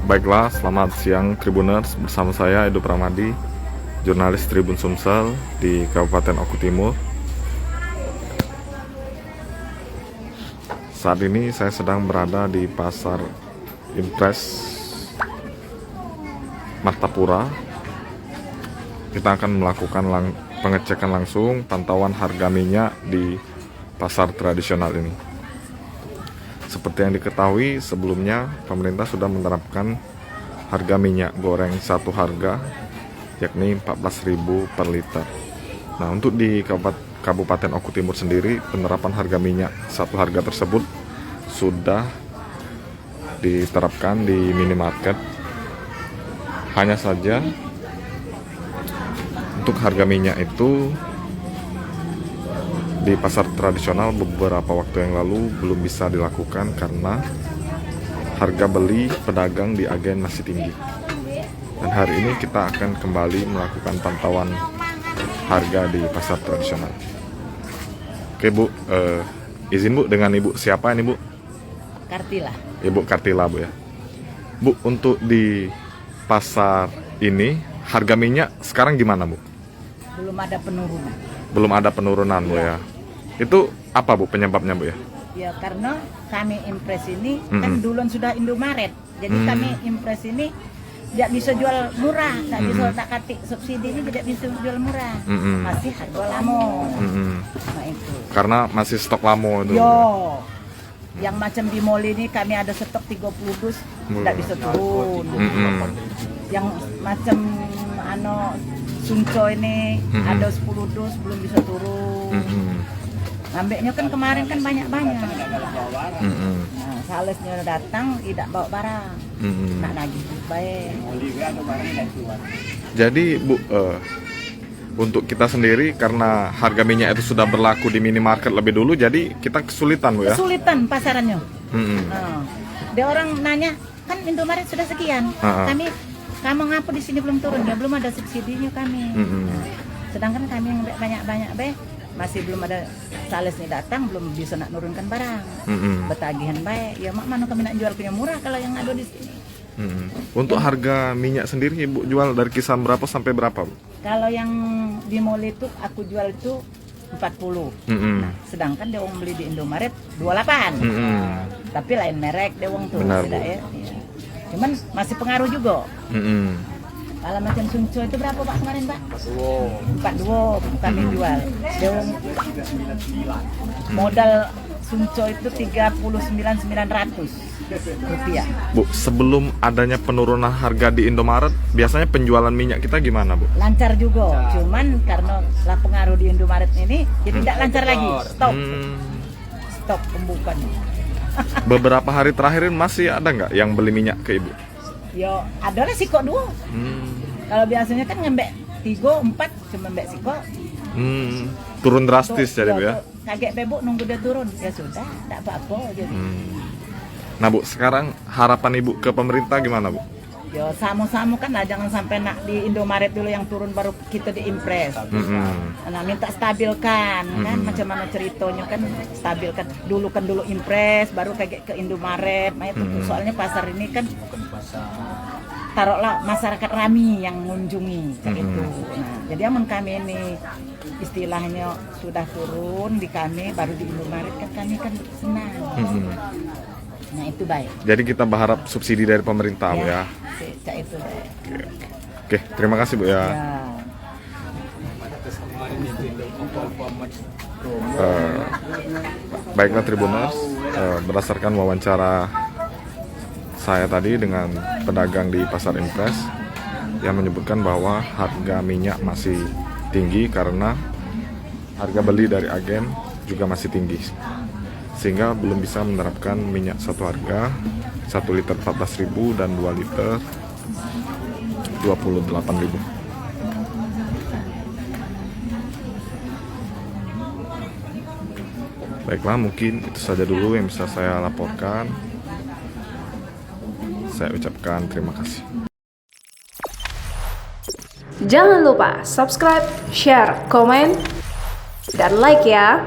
Baiklah, selamat siang Tribuners, bersama saya Edo Pramadi, jurnalis Tribun Sumsel di Kabupaten Oku Timur. Saat ini saya sedang berada di Pasar Impres Martapura. Kita akan melakukan pengecekan langsung pantauan harga minyak di pasar tradisional ini. Seperti yang diketahui sebelumnya, pemerintah sudah menerapkan harga minyak goreng satu harga, yakni 14.000 per liter. Nah, untuk di Kabupaten Oku Timur sendiri, penerapan harga minyak satu harga tersebut sudah diterapkan di minimarket. Hanya saja untuk harga minyak itu di pasar tradisional beberapa waktu yang lalu belum bisa dilakukan karena harga beli pedagang di agen masih tinggi. Dan hari ini kita akan kembali melakukan pantauan harga di pasar tradisional. Oke Bu, izin Bu, dengan Ibu siapa ini Bu? Kartila. Ibu Kartila Bu ya. Bu, untuk di pasar ini harga minyak sekarang gimana Bu? Belum ada penurunan. Belum ada penurunan Bu ya. Itu apa Bu penyebabnya Bu ya? Ya karena kami Impres ini kan duluan sudah Indomaret. Jadi kami Impres ini tidak bisa jual murah, tidak bisa tak katik subsidi ini tidak bisa jual murah. Masih harga lama. Nah itu. Karena masih stok lamo itu. Yo. Yang macam di mall ini kami ada stok 30 dus tidak bisa turun. Yang macam Sunco ini ada 10 dus belum bisa turun. Ngambeknya kan kemarin kan banyak-banyak. Nah, salesnya datang tidak bawa barang. Nak nagih baik. Jadi Bu, untuk kita sendiri karena harga minyak itu sudah berlaku di minimarket lebih dulu, jadi kita kesulitan Bu ya? Kesulitan pasarannya. Nah, dia orang nanya, kan Indomaret sudah sekian. Kamu ngapa di sini belum turun? Ya belum ada subsidinya kami. Nah, sedangkan kami yang banyak-banyak masih belum ada salesnya datang, belum bisa nak nurunkan barang. Betagihan baik. Ya mak mana kami nak jual punya murah kalau yang ada di sini. Untuk harga minyak sendiri Ibu jual dari kisaran berapa sampai berapa Bu? Kalau yang di mall itu aku jual itu 40. Nah, sedangkan dia orang beli di Indomaret 28. Tapi lain merek dia orang tuh. Benar, tidak ya. Cuman masih pengaruh juga. Kalau macam Sunco itu berapa Pak kemarin Pak? 42 kami jual. Deung modal Sunco itu 39.900 rupiah. Bu, sebelum adanya penurunan harga di Indomaret, biasanya penjualan minyak kita gimana Bu? Lancar juga, cuman karena lah pengaruh di Indomaret ini jadi tidak lancar lagi. Stop pembukanya. Beberapa hari terakhir masih ada nggak yang beli minyak ke Ibu? Yo, ada lah siko 2. Kalau biasanya kan ngembek 3, 4 cuma ngembek siko. Turun drastis jadi Bu ya? Kaget bebuk nunggu dia turun. Ya sudah, tidak apa-apa jadi. Nah Bu, sekarang harapan Ibu ke pemerintah gimana Bu? Yo, sama-sama kan lah, jangan sampai nak di Indomaret dulu yang turun baru kita di Impres. Nah, minta stabilkan kan, macam mana ceritanya kan stabilkan. Dulu Impres, baru kayak ke Indomaret. Nah, itu soalnya pasar ini kan taruhlah masyarakat rami yang mengunjungi gitu. Nah, jadi amun kami ini istilahnya sudah turun di kami, baru di Indomaret kan kami kan senang. Nah itu baik. Jadi kita berharap subsidi dari pemerintah Bu ya. Itu baik. Oke, terima kasih Bu ya. Baiklah Tribuners, berdasarkan wawancara saya tadi dengan pedagang di Pasar Impres yang menyebutkan bahwa harga minyak masih tinggi karena harga beli dari agen juga masih tinggi, sehingga belum bisa menerapkan minyak satu harga, 1 liter 14.000 dan 2 liter 28.000. Baiklah, mungkin itu saja dulu yang bisa saya laporkan. Saya ucapkan terima kasih. Jangan lupa subscribe, share, komen, dan like ya.